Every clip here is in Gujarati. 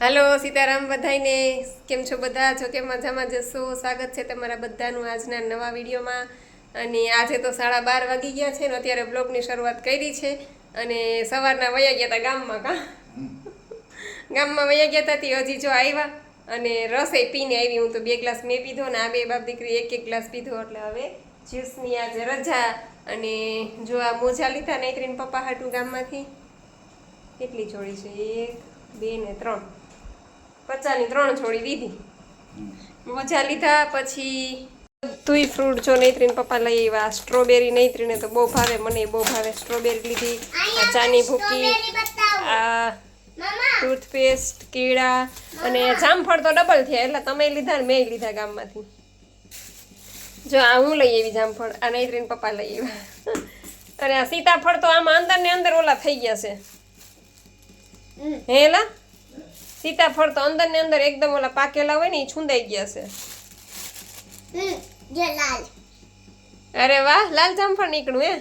હાલો સીતારામ બધાઈને કેમ છો બધા છો કે મજામાં જશો સ્વાગત છે તમારા બધાનું આજના નવા વિડીયોમાં અને આજે તો 12:30 વાગી ગયા છે ને અત્યારે બ્લોગની શરૂઆત કરી છે અને સવારના વયા ગયા હતા ગામમાં વયા ગયા હતા હજી જો આવ્યા અને રસે પીને આવી હું તો 2 ગ્લાસ મેં પીધો ને આ બે બાપ દીકરી એક ગ્લાસ પીધો એટલે હવે જ્યુસની આજે રજા અને જો આ મોજા લીધા નૈત્રીન પપ્પા હાટું ગામમાંથી કેટલી જોડી છે 1 2 ને 3 50ની 3 છોડી દીધી મજા લીધા પછી તુંય ફ્રૂટ જો નૈત્રીન પપ્પા લઈ આવ્યા સ્ટ્રોબેરી નૈત્રીને તો બહુ ભાવે મને બહુ ભાવે સ્ટ્રોબેરી લીધી ચાની ભૂકી આ ટૂથપેસ્ટ કેળા અને જામફળ તો ડબલ થયા એટલે તમે લીધા ને મેં લીધા ગામમાંથી જો આ હું લઈ આવી જામફળ આ નૈત્રીન પપ્પા લઈ આવ્યા અને આ સીતાફળ તો આમાં અંદર ને અંદર ઓલા થઈ ગયા છે હેલા સીતાફળ તો અંદર ને અંદર એકદમ ઓલા પાકેલા હોય ને એ છુંદાઈ ગયા છે લાલ અરે વાહ લાલ જામફળ નીકળ્યું હે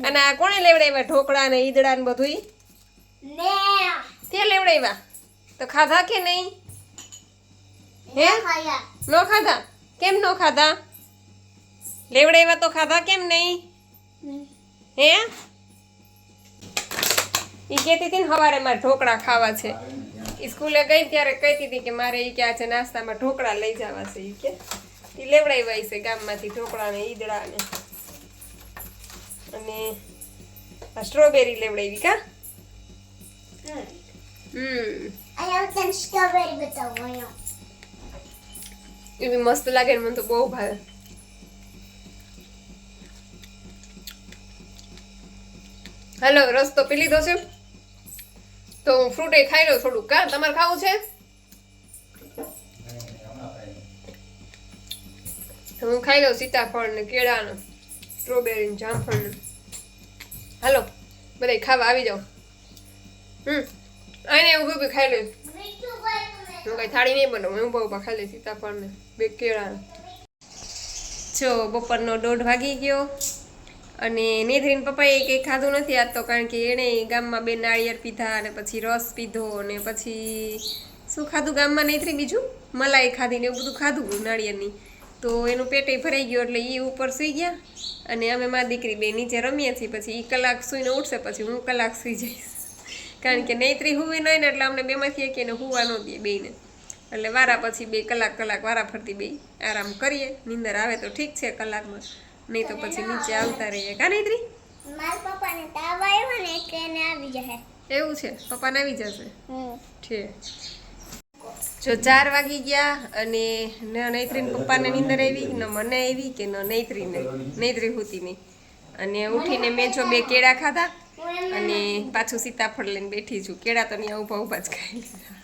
અને આ કોણે લેવડાવ્યા ઢોકળા ને ઈદડા ને બધું તે લેવડાવ્યા તો ખાધા કે નહીં હે નો ખાધા કેમ નો ખાધા લેવડાવ્યા તો ખાધા કેમ નહીં હે ઈ કહેતી હતી ને સવારે મારે ઢોકળા ખાવા છે સ્કૂલે ગઈ ત્યારે કહેતી હતી કે મારે ઈ કે આજે નાસ્તામાં ઢોકળા લઈ જવા છે ઈ કે ઈ લેવડાવ્યા છે ગામમાંથી ઢોકળા ને ઈદડા ને અને આ સ્ટ્રોબેરી લેવડાવી કા સ્ટ્રોબેરી બતાવો એ બી મસ્ત લાગે ને મને તો બહુ ભાવે હાલો રસ તો પી લીધો છે તો હું ફ્રૂટ એ ખાઈ લઉં થોડુંક કા તમારે ખાવું છે તો હું ખાઈ લઉં સીતાફળ ને કેળા ને સ્ટ્રોબેરી ને જામફળ ને હાલો બધા ખાવા આવી જાઓ આને એવું ઊભી ખાઈ લઉં હું કઈ થાળી નહીં બનાવું હું ઊભા ખાઈ લઈ સીતાફળ ને 2 કેળા જો બપોરનો 1:30 વાગી ગયો અને નેત્રીન પપ્પાએ કંઈ ખાધું નથી આજ તો કારણ કે એણે ગામમાં 2 નાળિયેર પીધા અને પછી રસ પીધો અને પછી શું ખાધું ગામમાં નેત્રી બીજું મલાઈ ખાધી ને એવું બધું ખાધું નાળિયેરની તો એનું પેટે ભરાઈ ગયું એટલે એ ઉપર સૂઈ ગયા અને અમે મારી દીકરી બે નીચે રમીએ છીએ પછી એ કલાક સૂઈને ઉઠશે પછી હું કલાક સૂઈ જઈશ કારણ કે નૈત્રી હુવી નહીં ને એટલે અમને બેમાંથી એક એને હુવા ન દે બેને એટલે વારા પછી 2 કલાક વારા ફરતી બે આરામ કરીએ નીંદર આવે તો ઠીક છે કલાકમાં નહીં તો પછી નીચે આવતા રહીએ કા નૈત્રી મારા પપ્પાને તાવ આવ્યો ને એટલે એને આવી જશે એવું છે પપ્પાને આવી જશે છે જો 4 વાગી ગયા અને ન નૈત્રીને પપ્પાને નીંદર આવી ન મને આવી કે ન નૈત્રી હોતી નહીં અને ઉઠીને મેં જો 2 કેળા ખાધા અને પાછું સીતાફળ લઈને બેઠી છું કેળા તો ત્યાં ઊભા જ ખાઈ લીધા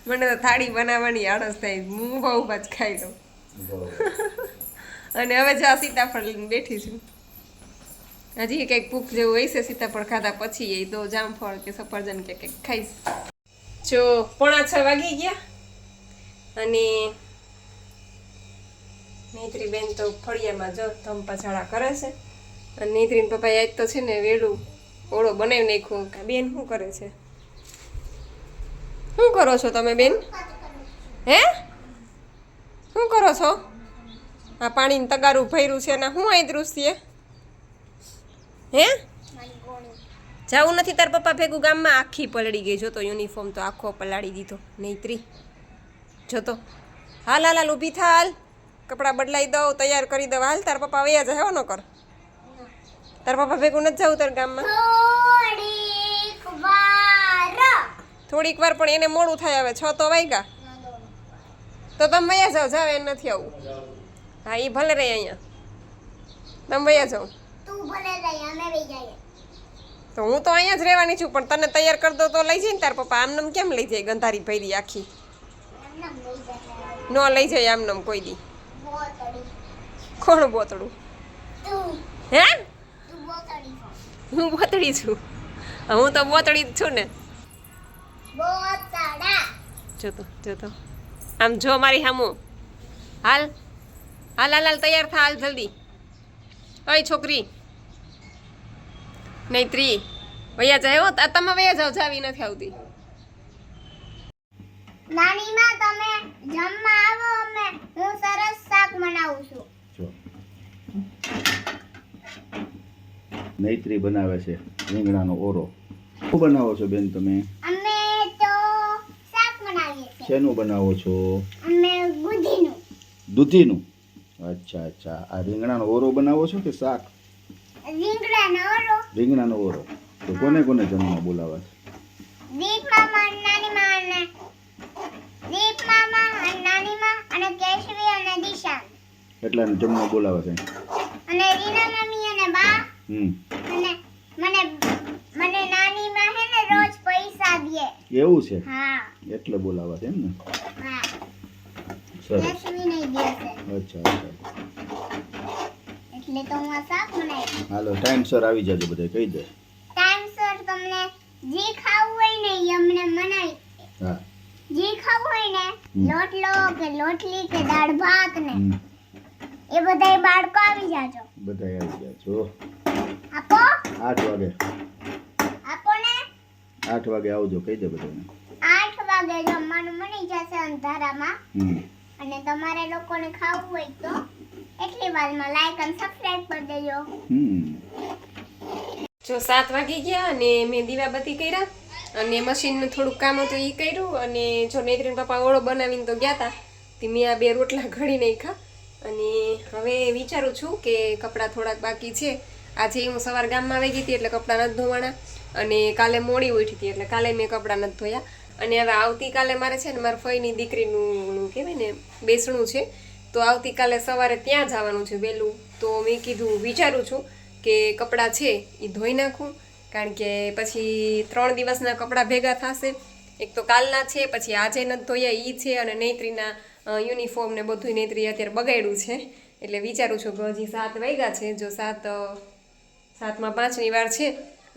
મને તો થાળી બનાવવાની આળસ થાય હું ઊભા જ ખાઈ લઉં અને હવે જો સીતાફળ લઈને બેઠી છું હજી કંઈક ભૂખ જેવું હોય છે સીતાફળ ખાધા પછી એ તો જામફળ કે સફરજન કે કંઈક ખાઈશ જો 5:45 વાગી ગયા અને નૈત્રી બેન તો ફળિયામાં જો ધમપછાડા કરે છે અને નૈત્રીન પપ્પાએ આજ તો છે ને વેડું ઓળો બનાવી નાખ્યો બેન શું કરે છે શું કરો છો તમે બેન હે શું કરો છો આ પાણીનું તગારું ભર્યું છે અને હું અહીં દૃશ્ય હે જાવું નથી તાર પપ્પા ભેગું ગામમાં આખી પલળી ગઈ જોતો યુનિફોર્મ તો આખો પલાળી દીધો નૈત્રી જોતો હાલ ઊભી થા હાલ કપડાં બદલાઈ દઉં તૈયાર કરી દઉં હાલ તાર પપ્પા વયા જાય ન કર તાર પપ્પા ભેગું નથી જવું તાર ગામમાં થોડીક વાર પણ એને મોડું થાય હવે 6 તો વાગ્યા તો તમે વયા જાઓ એને નથી આવું હા એ ભલે રહે અહીંયા તમે વયા જાઓ તો હું તો અહીંયા જ રહેવાની છું પણ તને તૈયાર કરી દો તો લઈ જાય ને તાર પપ્પા આમનમ કેમ લઈ જાય ગંધારી ભરી આખી ન લઈ જાય આમનમ કોઈ દી કોણ બોતડું હે હું બોતડી છું હું તો બોતડી જ છું ને જોતો આમ જો મારી સામું હાલ તૈયાર થા હાલ જલ્દી ઓય છોકરી નૈત્રી વયા જાય હો તમે વયા જાઓ જાવી નથી આવતી નાનીમાં તમે જમવા આવો અમે હું સરસ શાક બનાવું છું. જો નૈત્રી બનાવે છે રીંગણાનો ઓરો. શું બનાવો છો બેન તમે? અમે તો શાક બનાવીએ છીએ. શેનું બનાવો છો? અમે ગુધીનું. દૂધીનું? અચ્છા અચ્છા. આ રીંગણાનો ઓરો બનાવો છો કે શાક? રીંગણાનો ઓરો. રીંગણાનો ઓરો. તો કોને કોને જમવા બોલાવા છે? દીપ મામા અને નાનીમાં અને દીપ મામા અને નાનીમાં અને કેશવી અને દિશા એટલાને જમવા બોલાવા છે. અને રીના મમ્મી અને બા હમ અને મને મને નાનીમાં હે ને રોજ પૈસા દે. એવું છે? હા એટલે બોલાવા છે એમ ને? હા સરસ. કેશવી નહીં દે છે અચ્છા અચ્છા. એટલે તો હું આ શાક બનાવી. હાલો ટાઈમસર આવી જાજો બધા કહી દે. ટાઈમસર તમને જે ખાવું હોય ને એ અમને મનાવી. હા જે ખાવું હોય ને લોટલો કે લોટલી કે દાળ ભાત ને હમ. એ બધાય બાળકો આવી જાજો. બધા આવી જાજો. આપો 8 વાગે. આપો ને 8 વાગે આવજો કહી દે બધાને. 8 વાગે જમવાનું મળી જશે અંધારામાં. હમ અને તમારે લોકોને ખાવું હોય તો એટલી વારમાં લાઈક અને સબસ્ક્રાઇબ કરી દેજો. હમ જો 7 વાગી ગયા અને મેં દીવાબત્તી કર્યા અને મશીનનું થોડુંક કામ હતું એ કર્યું અને જો નૈત્રીન પપ્પા ઓળો બનાવીને તો ગયા હતા તે મેં આ 2 રોટલા ઘડી નાખ્યા અને હવે વિચારું છું કે કપડાં થોડાક બાકી છે. આજે હું સવાર ગામમાં આવી ગઈ હતી એટલે કપડાં નથી ધોવાના અને કાલે મોડી ઉઠી હતી એટલે કાલે મેં કપડાં નથી ધોયા અને હવે આવતીકાલે મારે છે ને મારા ફઈની દીકરીનું કહેવાય ને બેસણું છે તો આવતીકાલે સવારે ત્યાં જવાનું છે વહેલું. તો મેં કીધું વિચારું છું કે કપડાં છે એ ધોઈ નાખું કારણ કે પછી 3 દિવસના કપડાં ભેગા થશે. એક તો કાલના છે પછી આજે નથી ધોયા એ છે અને નૈત્રીના યુનિફોર્મ ને બધું નૈત્રી અત્યારે બગાડ્યું છે એટલે વિચારું છું કે હજી 7 વાગ્યા છે જો 7માં 5ની વાર છે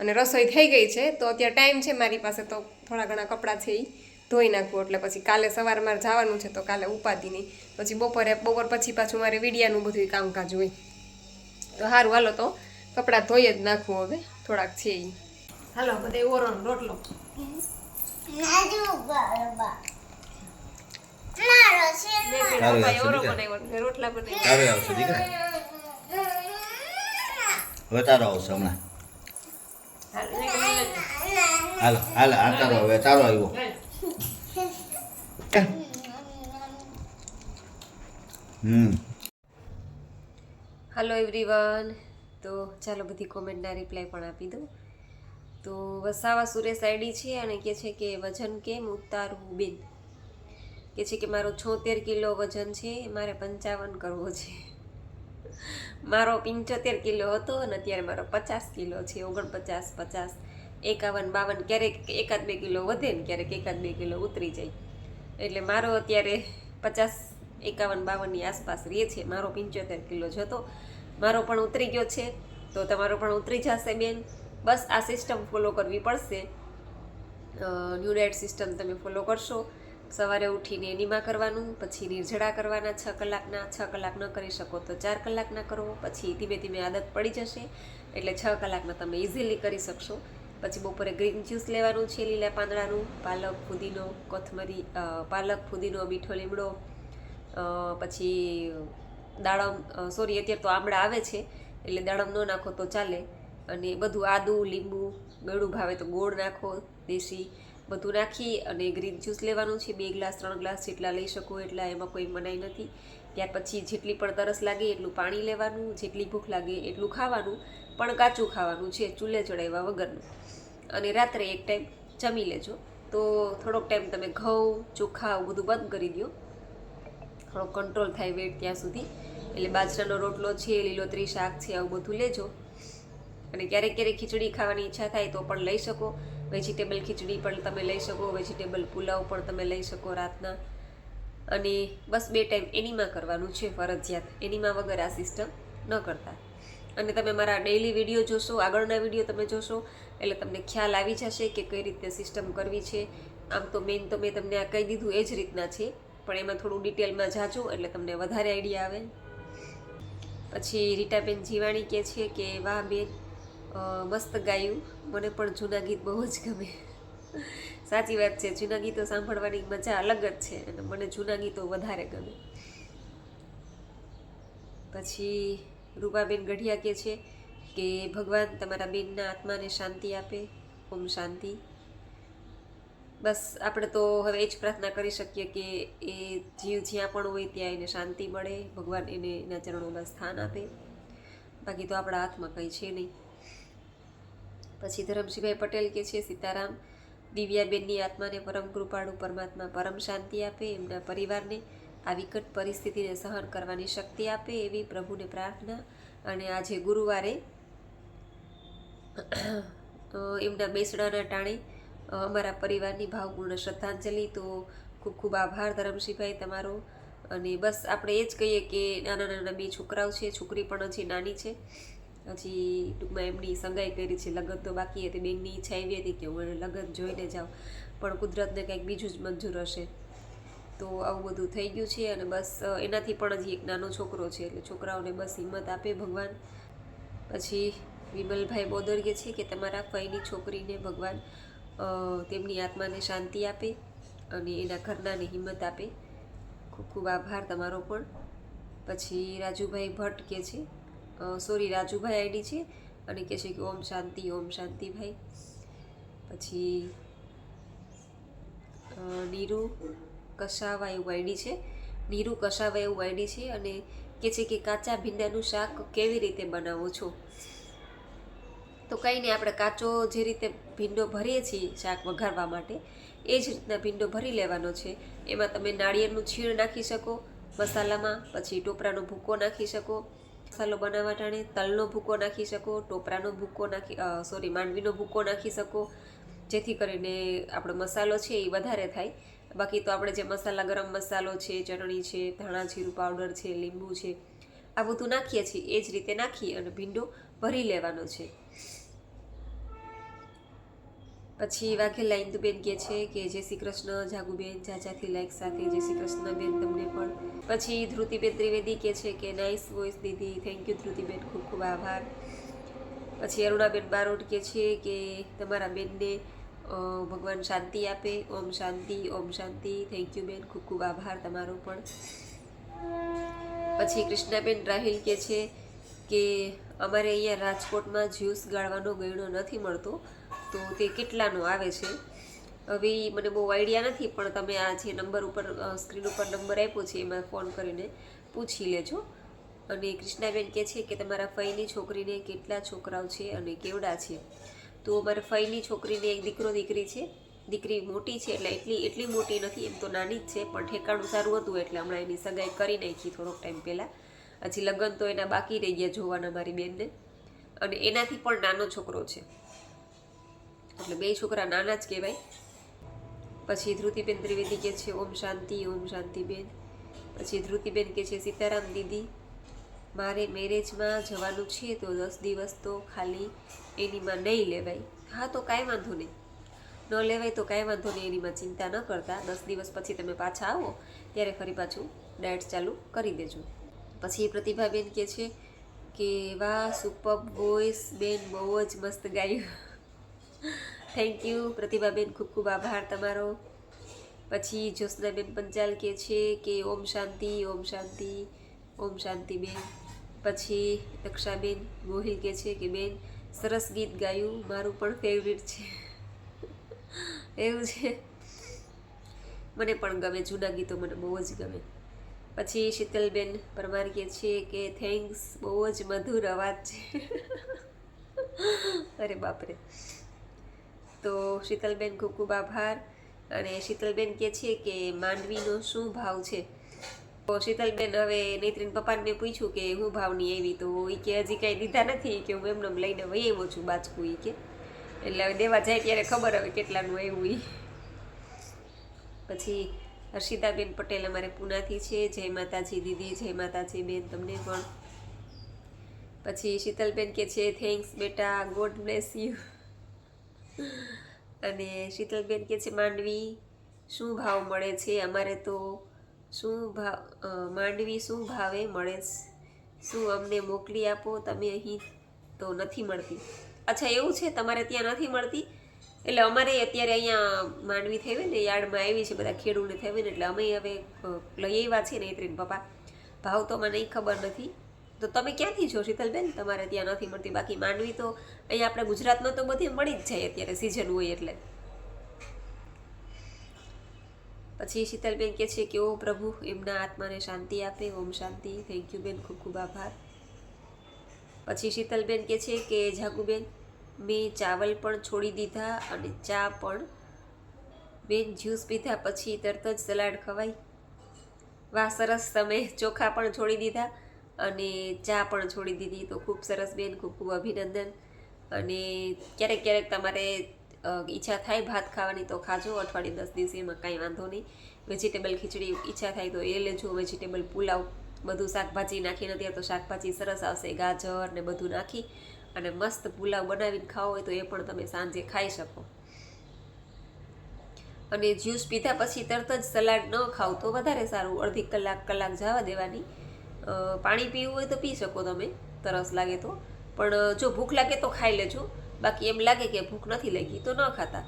અને રસોઈ થઈ ગઈ છે તો અત્યારે ટાઈમ છે મારી પાસે તો થોડા ઘણા કપડાં છે એ ધોઈ નાખવું એટલે પછી કાલે સવારે મારે જવાનું છે તો કાલે ઉપાધિ નહીં પછી બપોર પછી પાછું મારે વીડિયાનું બધું કામકાજ હોય તો સારું હાલો તો કપડાં ધોઈ જ નાખવું હવે થોડાક છે એ. હાલો બધે ઓરોનો રોટલો નાજુ ગરબા મારો છે પપ્પાએ ઓરો બનાવ્યો ને રોટલા બનાવ્યા. તારે આવશે દીકરા. હવે તારો આવશે હમણાં. હાલો હાલો આ તારો હવે તારો આવ્યો. હાલો એવરીવન તો ચાલો બધી કોમેન્ટના રિપ્લાય પણ આપી દઉં. તો વસાવા સુરેશ આઈડી છે અને કહે છે કે વજન કેમ ઉતારવું બેન. કહે છે કે મારો 76 કિલો વજન છે મારે 55 કરવો છે. મારો 75 કિલો હતો અને અત્યારે મારો 50 કિલો છે 49 50 51 52 ક્યારેક 1-2 કિલો વધે ને ક્યારેક 1-2 કિલો ઉતરી જાય એટલે મારો અત્યારે 50 51 52ની આસપાસ રહે છે. મારો 75 કિલો જ હતો મારો પણ ઉતરી ગયો છે તો તમારો પણ ઉતરી જશે બેન. બસ આ સિસ્ટમ ફોલો કરવી પડશે. ન્યૂ ડાયટ સિસ્ટમ તમે ફોલો કરશો સવારે ઉઠીને એનીમાં કરવાનું પછી નિર્જળા કરવાના 6 કલાકના 6 કલાક ન કરી શકો તો 4 કલાકના કરો પછી ધીમે ધીમે આદત પડી જશે એટલે 6 કલાકના તમે ઇઝીલી કરી શકશો. પછી બપોરે ગ્રીન જ્યુસ લેવાનું છે લીલા પાંદડાનું પાલક ફુદીનો કોથમરી પાલક ફુદીનો મીઠો લીમડો પછી દાડમ અત્યારે તો આમળા આવે છે એટલે દાડમ ન નાખો તો ચાલે અને બધું આદું લીંબુ ગળું ભાવે તો ગોળ નાખો દેશી બધું નાખી અને ગ્રીન જ્યુસ લેવાનું છે 2 ગ્લાસ 3 ગ્લાસ જેટલા લઈ શકો એટલા એમાં કોઈ મનાઈ નથી. ત્યાર પછી જેટલી પણ તરસ લાગે એટલું પાણી લેવાનું જેટલી ભૂખ લાગે એટલું ખાવાનું પણ કાચું ખાવાનું છે ચૂલે ચડાવ્યા વગરનું અને રાત્રે એક ટાઈમ જમી લેજો. તો થોડોક ટાઈમ તમે ઘઉં ચોખા બધું બંધ કરી દો થોડો કંટ્રોલ થાય વેટ ત્યાં સુધી એટલે બાજરાનો રોટલો છે લીલોતરી શાક છે આવું બધું લેજો અને ક્યારેક ક્યારેક ખીચડી ખાવાની ઈચ્છા થાય તો પણ લઈ શકો. વેજીટેબલ ખીચડી પણ તમે લઈ શકો વેજીટેબલ પુલાવ પણ તમે લઈ શકો રાતના અને બસ 2 ટાઈમ એનીમાં કરવાનું છે ફરજિયાત. એનીમાં વગર આ સિસ્ટમ ન કરતા અને તમે મારા ડેઈલી વિડીયો જોશો આગળના વિડીયો તમે જોશો એટલે તમને ખ્યાલ આવી જશે કે કઈ રીતે સિસ્ટમ કરવી છે. આમ તો મેન તો મેં તમને આ કહી દીધું એ જ રીતના છે પણ એમાં થોડું ડિટેલમાં જાજો એટલે તમને વધારે આઈડિયા આવે. પછી રીટાબેન જીવાણી કહે છે કે વાહ બેન મસ્ત ગાયું મને પણ જૂના ગીત બહુ જ ગમે. સાચી વાત છે, જૂના ગીતો સાંભળવાની મજા અલગ જ છે અને મને જૂના ગીતો વધારે ગમે. પછી રૂપાબેન ગઢિયા કહે છે કે ભગવાન તમારા બેનના આત્માને શાંતિ આપે. ઓમ શાંતિ. બસ આપણે તો હવે એ જ પ્રાર્થના કરી શકીએ કે એ જીવ જ્યાં પણ હોય ત્યાં એને શાંતિ મળે, ભગવાન એને એના ચરણોમાં સ્થાન આપે. બાકી તો આપણા હાથમાં કંઈ છે નહીં. પછી ધરમસિંહભાઈ પટેલ કહે છે સીતારામ, દિવ્યાબેનની આત્માને પરમ કૃપાળુ પરમાત્મા પરમ શાંતિ આપે, એમના પરિવારને આ વિકટ પરિસ્થિતિને સહન કરવાની શક્તિ આપે એવી પ્રભુને પ્રાર્થના. અને આજે ગુરુવારે એમના બેસડાના ટાણે અમારા પરિવારની ભાવપૂર્ણ શ્રદ્ધાંજલિ. તો ખૂબ ખૂબ આભાર ધરમસિંહભાઈ તમારો. અને બસ આપણે એ જ કહીએ કે નાના નાના 2 છોકરાઓ છે, છોકરી પણ હજી નાની છે, હજી ટૂંકમાં એમની સંગાઈ કરી છે, લગ્ન તો બાકી હતી. બેનની ઈચ્છા એવી હતી કે હું એને લગ્ન જોઈને જાઉં, પણ કુદરતને કંઈક બીજું જ મંજૂર હશે. તો આવું બધું થઈ ગયું છે. અને બસ એનાથી પણ હજી એક નાનો છોકરો છે, એટલે છોકરાઓને બસ હિંમત આપે ભગવાન. પછી વિમલભાઈ બોદરગે છે કે તમારા ફઈની છોકરીને ભગવાન તેમની આત્માને શાંતિ આપે અને એના ઘરનાને હિંમત આપે. ખૂબ ખૂબ આભાર તમારો પણ. પછી રાજુભાઈ ભટ્ટ કે છે, રાજુભાઈ આઈડી છે અને કહે છે કે ઓમ શાંતિ ભાઈ. પછી નીરુ કસાવા એવું આઈડી છે, અને કહે છે કે કાચા ભીંડાનું શાક કેવી રીતે બનાવો છો? તો કંઈ નહીં, આપણે કાચો જે રીતે ભીંડો ભરીએ છીએ શાક વઘારવા માટે, એ જ રીતના ભીંડો ભરી લેવાનો છે. એમાં તમે નાળિયેરનું છીણ નાખી શકો મસાલામાં, પછી ટોપરાનો ભૂકો નાખી શકો, મસાલો બનાવવા ટાણે તલનો ભૂકો નાખી શકો, ટોપરાનો ભૂકો માંડવીનો ભૂકો નાખી શકો, જેથી કરીને આપણો મસાલો છે એ વધારે થાય. બાકી તો આપણે જે મસાલા, ગરમ મસાલો છે, ચટણી છે, ધાણા જીરું પાવડર છે, લીંબુ છે, આ બધું નાખીએ છીએ એ જ રીતે નાખી અને ભીંડો ભરી લેવાનો છે. પછી વાઘેલા ઇન્દુબેન કહે છે કે જય શ્રી કૃષ્ણ જાગુબેન, જાજાથી લાઈક સાથે જય શ્રી કૃષ્ણ બેન તમને પણ. પછી ધ્રુતિબેન ત્રિવેદી કહે છે કે નાઇસ વોઇસ દીદી, થેન્ક યુ ધ્રુતિબેન, ખૂબ ખૂબ આભાર. પછી અરુણાબેન બારોટ કહે છે કે તમારા બેનને ભગવાન શાંતિ આપે. ઓમ શાંતિ, થેન્ક યુ બેન, ખૂબ ખૂબ આભાર તમારો પણ. પછી કૃષ્ણાબેન રાહિલ કહે છે કે અમારે અહીંયા રાજકોટમાં જ્યુસ ગાળવાનો ગયણો નથી મળતો, તો તે કેટલાનો આવે છે? હવે મને બહુ આઈડિયા નથી, પણ તમે આ જે નંબર ઉપર સ્ક્રીન ઉપર નંબર આપ્યો છે એમાં ફોન કરીને પૂછી લેજો. અને કૃષ્ણાબેન કહે છે કે તમારા ફઈની છોકરીને કેટલા છોકરાઓ છે અને કેવડા છે? તો અમારા ફઈની છોકરીને એક દીકરો દીકરી છે. દીકરી મોટી છે, એટલે એટલી મોટી નથી, એમ તો નાની જ છે, પણ ઠેકાણું સારું હતું એટલે હમણાં એની સગાઈ કરી નાખી થોડોક ટાઈમ પહેલાં. હજી લગ્ન તો એના બાકી રહી ગયા જોવાના મારી બેનને. અને એનાથી પણ નાનો છોકરો છે, એટલે 2 છોકરા નાના જ કહેવાય. પછી ધ્રુતિબેન ત્રિવેદી કહે છે ઓમ શાંતિ બેન. પછી ધ્રુતિબેન કહે છે સીતારામ દીદી, મારે મેરેજમાં જવાનું છે, તો 10 દિવસ તો ખાલી એનીમાં નહીં લેવાય. હા, તો કાંઈ વાંધો નહીં, ન લેવાય તો કાંઈ વાંધો નહીં, એનીમાં ચિંતા ન કરતા. 10 દિવસ પછી તમે પાછા આવો ત્યારે ફરી પાછું ડાયટ ચાલુ કરી દેજો. પછી પ્રતિભાબેન કહે છે કે વાહ, સુપર વોઇસ બેન, બહુ જ મસ્ત ગાયું. થેન્ક યુ પ્રતિભાબેન, ખૂબ ખૂબ આભાર તમારો. પછી જ્યોત્સનાબેન પંચાલ કહે છે કે ઓમ શાંતિ બેન. પછી દક્ષાબેન ગોહિલ કહે છે કે બેન સરસ ગીત ગાયું, મારું પણ ફેવરિટ છે. એવું છે, મને પણ ગમે, જૂના ગીતો મને બહુ જ ગમે. પછી શીતલબેન પરમાર કહે છે કે થેન્ક્સ, બહુ જ મધુર અવાજ છે. અરે બાપરે. તો શીતલબેન ખૂબ ખૂબ આભાર. અને શીતલબેન કહે છે કે માંડવીનો શું ભાવ છે? તો શીતલબેન હવે નૈત્રીન પપ્પાને પૂછ્યું કે હું ભાવની આવી, તો એ કે હજી કાંઈ દીધા નથી, કે હું એમને લઈને વહી આવ્યો છું બાજકું, એ કે એટલે હવે દેવા જાય ત્યારે ખબર હવે કેટલાનું આવ્યું એ. પછી હર્ષિતાબેન પટેલ અમારે પૂનાથી છે, જય માતાજી દીદી, જય માતાજી બેન તમને પણ. પછી શીતલબેન કહે છે થેન્ક્સ બેટા, ગોડ બ્લેસ યુ. અને શીતલબેન કહે છે માંડવી શું ભાવ મળે છે? અમારે તો માંડવી શું ભાવે મળે છે? શું અમને મોકલી આપો? તમે અહીં તો નથી મળતી. અચ્છા, એવું છે, તમારે ત્યાં નથી મળતી? એટલે અમારે અત્યારે અહીંયા માંડવી થઈ હોય ને યાર્ડમાં આવી છે, બધા ખેડૂને થઈ હોય ને એટલે અમે હવે લઈ આવ્યા છીએ નૈત્રીન પપ્પા. ભાવ તો મને નહીં ખબર નથી. તો તમે ક્યાંથી છો શીતલબેન? તમારે ત્યાં નથી મળતી? બાકી માંડવી તો અહીંયા આપણે ગુજરાતમાં તો બધી મળી જ જાય અત્યારે સિઝન હોય એટલે. પછી શીતલબેન કહે છે કે ઓ પ્રભુ એમના આત્માને શાંતિ આપે. ઓમ શાંતિ. થેન્ક યુ બેન, ખૂબ ખૂબ આભાર. પછી શીતલબેન કહે છે કે જાગુબેન મેં ચાવલ પણ છોડી દીધા અને ચા પણ. બેન જ્યુસ પીધા પછી તરત જ સલાડ ખવાય. વાહ સરસ, તમે ચોખા પણ છોડી દીધા અને ચા પણ છોડી દીધી, તો ખૂબ સરસ બેન, ખૂબ ખૂબ અભિનંદન. અને ક્યારેક ક્યારેક તમારે ઈચ્છા થાય ભાત ખાવાની તો ખાજો, અઠવાડિયે 10 દિવસે, એમાં કાંઈ વાંધો નહીં. વેજીટેબલ ખીચડી ઈચ્છા થાય તો એ લેજો, વેજીટેબલ પુલાવ, બધું શાકભાજી નાખીને, અત્યારે તો શાકભાજી સરસ આવશે, ગાજર ને બધું નાખી અને મસ્ત પુલાવ બનાવીને ખાવો હોય તો એ પણ તમે સાંજે ખાઈ શકો. અને જ્યુસ પીધા પછી તરત જ સલાડ ન ખાવ તો વધારે સારું, અડધી કલાક જવા દેવાની. પાણી પીવું હોય તો પી શકો તમે, તરસ લાગે તો, પણ જો ભૂખ લાગે તો ખાઈ લેજો. બાકી એમ લાગે કે ભૂખ નથી લાગી તો ન ખાતા.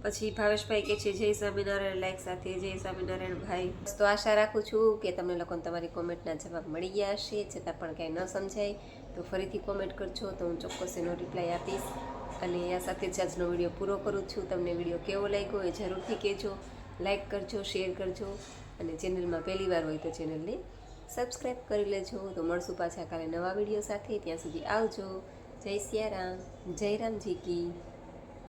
પછી ભાવેશભાઈ કહે છે જય સ્વામિનારાયણ લાઈક સાથે. જય સ્વામિનારાયણ ભાઈ. તો આશા રાખું છું કે તમને લોકોને તમારી કોમેન્ટના જવાબ મળી ગયા હશે. છતાં પણ કાંઈ ન સમજાય તો ફરીથી કોમેન્ટ કરજો, તો હું ચોક્કસ એનો રિપ્લાય આપીશ. અને આ સાથે જ આજનો વિડીયો પૂરો કરું છું. તમને વિડીયો કેવો લાગ્યો એ જરૂરથી કહેજો. લાઈક કરજો, શેર કરજો અને ચેનલમાં પહેલી વાર હોય તો ચેનલને સબસ્ક્રાઈબ કરી લેજો. તો મળશું પાછા કાલે નવા વિડીયો સાથે. ત્યાં સુધી આવજો. જય સિયારામ, જય રામજી કી.